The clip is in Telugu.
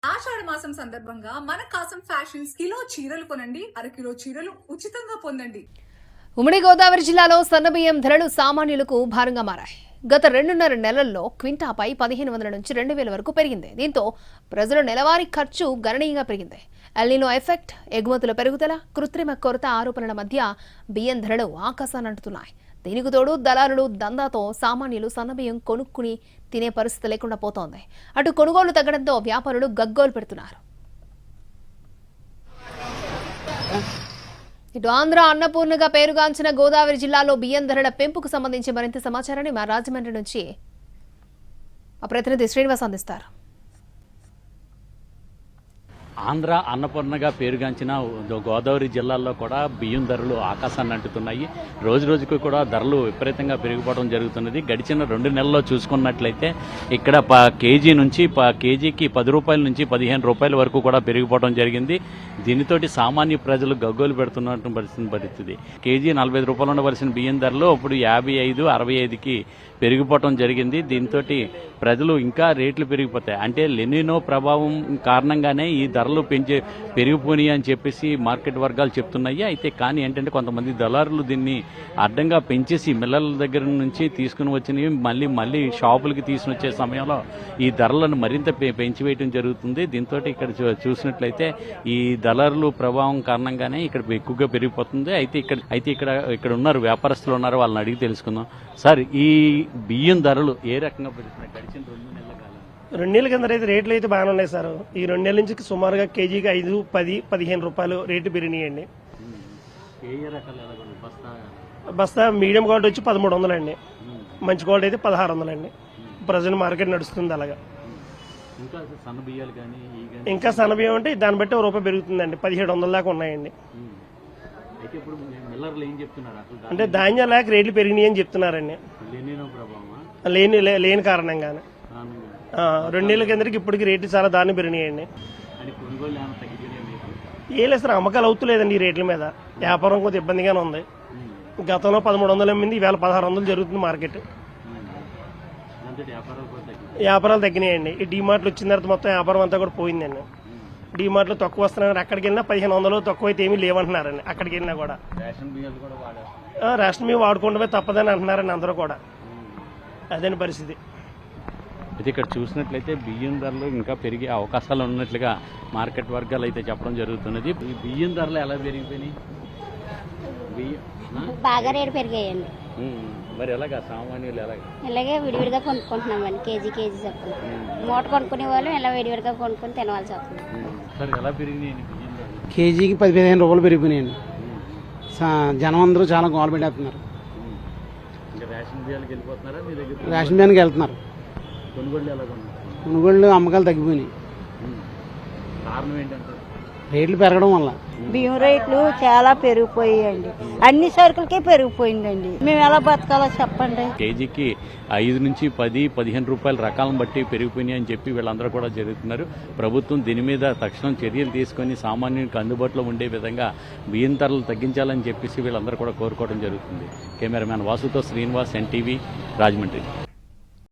ఆషాఢ మాసం సందర్భంగా మన కాసం ఫ్యాషన్స్ కిలో చీరలు కొనండి, అరకిలో చీరలు ఉచితంగా పొందండి. ఉమ్మడి గోదావరి జిల్లాలో సన్నబియ్యం ధరలు సామాన్యులకు భారంగా మారాయి. గత 2.5 నెలల్లో క్వింటాపై 1500 నుంచి 2000 వరకు పెరిగింది. దీంతో ప్రజల నెలవారీ ఖర్చు గణనీయంగా పెరిగింది. ఎల్నినో ఎఫెక్ట్, ఎగుమతుల పెరుగుదల, కృత్రిమ కొరత ఆరోపణల మధ్య బియ్యం ధరలు ఆకాశానంటున్నాయి. దీనికి తోడు దళారులు దందాతో సామాన్యులు సన్నబియ్యం కొనుక్కుని తినే పరిస్థితి లేకుండా పోతోంది. అటు కొనుగోలు తగ్గడంతో వ్యాపారులు గగ్గోలు పెడుతున్నారు. ఇటు ఆంధ్ర అన్నపూర్ణగా పేరుగాంచిన గోదావరి జిల్లాలో బియ్యం ధరల పెంపుకు సంబంధించి మరింత సమాచారాన్ని మా రాజమండ్రి నుంచి మా ప్రతినిధి శ్రీనివాస్ అందిస్తారు. ఆంధ్ర అన్నపూర్ణగా పేరుగాంచిన గోదావరి జిల్లాల్లో కూడా బియ్యం ధరలు ఆకాశాన్ని అంటుతున్నాయి. రోజు రోజుకు కూడా ధరలు విపరీతంగా పెరిగిపోవడం జరుగుతున్నది. గడిచిన 2 నెలల్లో చూసుకున్నట్లయితే ఇక్కడ కేజీ నుంచి కేజీకి 10 రూపాయల నుంచి 15 రూపాయల వరకు కూడా పెరిగిపోవడం జరిగింది. దీనితోటి సామాన్య ప్రజలు గగ్గోలు పెడుతున్నట్టు పరిస్థితి. కేజీ 45 రూపాయలు ఉండవలసిన బియ్యం ధరలు ఇప్పుడు 55, 65కి పెరిగిపోవడం జరిగింది. దీంతో ప్రజలు ఇంకా రేట్లు పెరిగిపోతాయి. అంటే లెనినో ప్రభావం కారణంగానే ఈ ధరలు పెరిగిపోయినాయి అని చెప్పేసి మార్కెట్ వర్గాలు చెప్తున్నాయి. అయితే కానీ ఏంటంటే కొంతమంది దళారులు దీన్ని అడ్డంగా పెంచేసి మిల్లల దగ్గర నుంచి తీసుకుని వచ్చినవి మళ్ళీ షాపులకి తీసుకుని వచ్చే సమయంలో ఈ ధరలను మరింత పెంచివేయడం జరుగుతుంది. దీంతో ఇక్కడ చూసినట్లయితే ఈ దళారులు ప్రభావం కారణంగానే ఇక్కడ ఎక్కువగా పెరిగిపోతుంది. అయితే ఇక్కడ ఉన్నారు, వ్యాపారస్తులు ఉన్నారు, వాళ్ళని అడిగి తెలుసుకుందాం. సార్, ఈ బియ్యం ధరలు ఏ రకంగా పెరుగుతున్నాయి గడిచిన 2 నెలల కాలం? 2 నెలల కింద అయితే రేట్లు అయితే బాగానే ఉన్నాయి సార్. ఈ 2 నెలల నుంచి సుమారుగా కేజీకి 5, 10, 15 రూపాయలు రేటు పెరిగినాయండి. బస్తా మీడియం క్వాలిటీ వచ్చి 1300 అండి, మంచి క్వాలిటీ అయితే 1600 అండి. ప్రజెంట్ మార్కెట్ నడుస్తుంది అలాగా. ఇంకా సన్నబియ్యం అంటే దాన్ని బట్టి ₹1 పెరుగుతుందండి. 1700 దాకా ఉన్నాయండి. అంటే ధాన్యం లేక రేట్లు పెరిగినాయి అని చెప్తున్నారండి. లేని కారణంగానే 2 నెలల కిందకి ఇప్పటికి రేట్లు చాలా దారుణం పెరిగినాయండి. ఏ లేదు సార్, అమ్మకాలు అవుతలేదండి ఈ రేట్ల మీద. వ్యాపారం కొంచెం ఇబ్బందిగానే ఉంది. గతంలో 1300 అమ్మింది, ఈవేళ 1600 జరుగుతుంది మార్కెట్. వ్యాపారాలు తగ్గినాయండి. ఈ డీమార్ట్లు వచ్చిన తర్వాత మొత్తం వ్యాపారం అంతా కూడా పోయిందండి. డీమార్ట్లు తక్కువ వస్తున్నారు. అక్కడికి వెళ్ళినా 1500 తక్కువ అయితే ఏమీ లేవంటున్నారండి. అక్కడికి వెళ్ళినా కూడా రేషన్ బియ్యం వాడుకుంటే తప్పదని అంటున్నారండి అందరూ కూడా. అదే పరిస్థితి. అయితే ఇక్కడ చూసినట్లయితే బియ్యం ధరలు ఇంకా పెరిగే అవకాశాలు ఉన్నట్లుగా మార్కెట్ వర్గాలు అయితే చెప్పడం జరుగుతున్నది. ఈ బియ్యం ధరలు ఎలా పెరిగిపోయినాయి? బాగా రేటు పెరిగాయండి. మరి ఎలాగా సామాన్యులు ఇలాగే విడివిడిగా కొనుక్కుంటున్నామండి. కేజీ చెప్పండి. మూట కొనుక్కునే వాళ్ళు ఇలా విడివిడిగా కొనుక్కొని తినవలసి వస్తుంది. సరే, ఎలా పెరిగినాయి? కేజీకి 15 రూపాయలు పెరిగిపోయినాయండి. జనం అందరూ చాలా గోల పెట్టేస్తున్నారు. రేషన్ బియ్యానికి వెళ్ళిపోతున్నారా మీ దగ్గర? రేషన్ బియ్యానికి వెళ్తున్నారు. కొనుగోళ్ళు ఎలా కొన్నారు? కొనుగోళ్ళు అమ్మకాలు తగ్గిపోయినాయి. కారణం ఏంటంటే రేట్లు పెరగడం వల్ల. బియ్యం రేట్లు చాలా పెరిగిపోయాయండి. అన్ని సరుకులకే పెరిగిపోయిందండి. మేము ఎలా బతకాలో చెప్పండి. కేజీకి 5 నుంచి 10, 15 రూపాయల రకాలను బట్టి పెరిగిపోయినాయి అని చెప్పి వీళ్ళందరూ కూడా జరుగుతున్నారు. ప్రభుత్వం దీని మీద తక్షణం చర్యలు తీసుకొని సామాన్యునికి అందుబాటులో ఉండే విధంగా బియ్యం ధరలు తగ్గించాలని చెప్పేసి వీళ్ళందరూ కూడా కోరుకోవడం జరుగుతుంది. కెమెరామ్యాన్ వాసుతో శ్రీనివాస్, NTV, రాజమండ్రి.